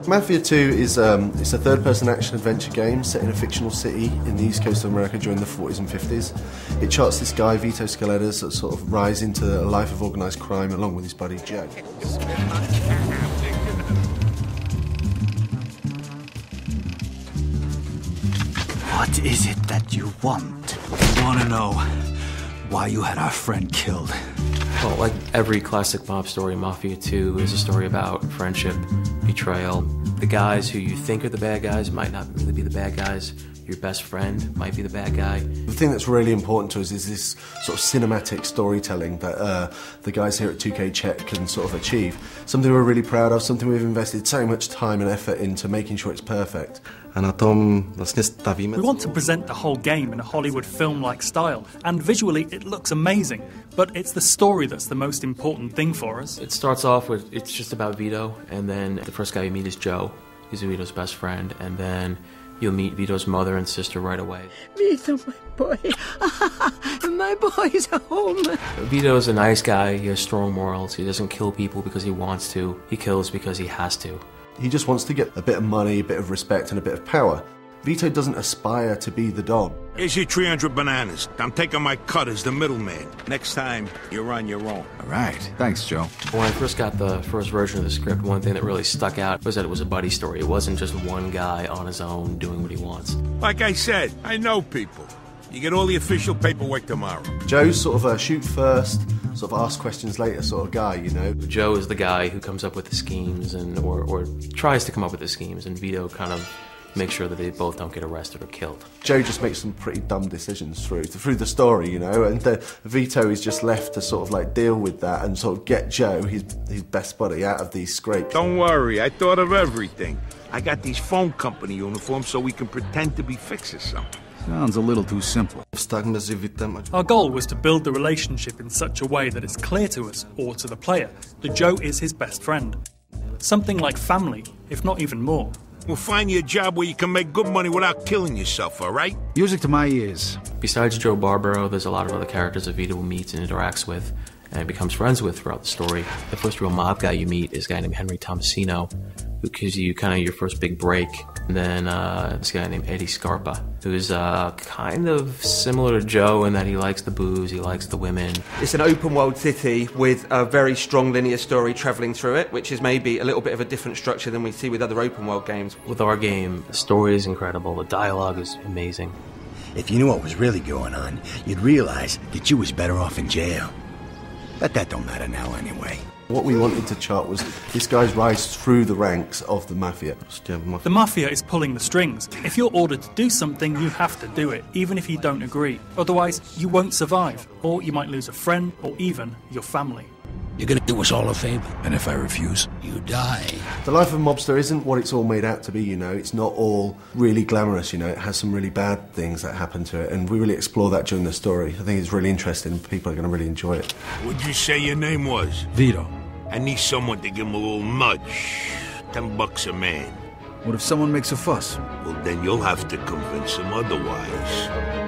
Mafia 2 is it's a third-person action-adventure game set in a fictional city in the east coast of America during the 40s and 50s. It charts this guy, Vito Scaletta's, sort of rise into a life of organised crime along with his buddy Joe. What is it that you want? I want to know why you had our friend killed. Well, like every classic mob story, Mafia 2 is a story about friendship, betrayal. The guys who you think are the bad guys might not really be the bad guys. Your best friend might be the bad guy. The thing that's really important to us is this sort of cinematic storytelling that the guys here at 2K Czech can sort of achieve. Something we're really proud of, something we've invested so much time and effort into making sure it's perfect. A na tom vlastně stavíme. We want to present the whole game in a Hollywood film-like style, and visually it looks amazing, but it's the story that's the most important thing for us. It starts off with, it's just about Vito, and then the first guy you meet is Joe. He's Vito's best friend, and then you'll meet Vito's mother and sister right away. Vito, my boy. My boy's home. Vito's a nice guy. He has strong morals. He doesn't kill people because he wants to. He kills because he has to. He just wants to get a bit of money, a bit of respect, and a bit of power. Vito doesn't aspire to be the Don. Here's your 300 bananas. I'm taking my cut as the middleman. Next time, you're on your own. All right. Thanks, Joe. When I first got the first version of the script, one thing that really stuck out was that it was a buddy story. It wasn't just one guy on his own doing what he wants. Like I said, I know people. You get all the official paperwork tomorrow. Joe's sort of a shoot first, sort of ask questions later sort of guy, you know. Joe is the guy who comes up with the schemes and or tries to come up with the schemes, and Vito kind of makes sure that they both don't get arrested or killed. Joe just makes some pretty dumb decisions through the story, you know, and Vito is just left to sort of like deal with that and sort of get Joe, his best buddy, out of these scrapes. Don't worry, I thought of everything. I got these phone company uniforms so we can pretend to be fixers something. Sounds a little too simple. Our goal was to build the relationship in such a way that it's clear to us, or to the player, that Joe is his best friend. Something like family, if not even more. We'll find you a job where you can make good money without killing yourself, all right? Music to my ears. Besides Joe Barbaro, there's a lot of other characters that Vito meets and interacts with and becomes friends with throughout the story. The first real mob guy you meet is a guy named Henry Tomasino, who gives you kind of your first big break. And then this guy named Eddie Scarpa, who's kind of similar to Joe in that he likes the booze, he likes the women. It's an open world city with a very strong linear story travelling through it, which is maybe a little bit of a different structure than we see with other open world games. With our game, the story is incredible, the dialogue is amazing. If you knew what was really going on, you'd realize that you was better off in jail. But that don't matter now anyway. What we wanted to chart was this guy's rise through the ranks of the Mafia. The Mafia is pulling the strings. If you're ordered to do something, you have to do it, even if you don't agree. Otherwise, you won't survive, or you might lose a friend, or even your family. You're gonna do us all a favor, and if I refuse, you die. The life of a mobster isn't what it's all made out to be, you know. It's not all really glamorous, you know. It has some really bad things that happen to it, and we really explore that during the story. I think it's really interesting. People are going to really enjoy it. What'd you say your name was? Vito. I need someone to give him a little nudge. $10 a man. What if someone makes a fuss? Well, then you'll have to convince him otherwise.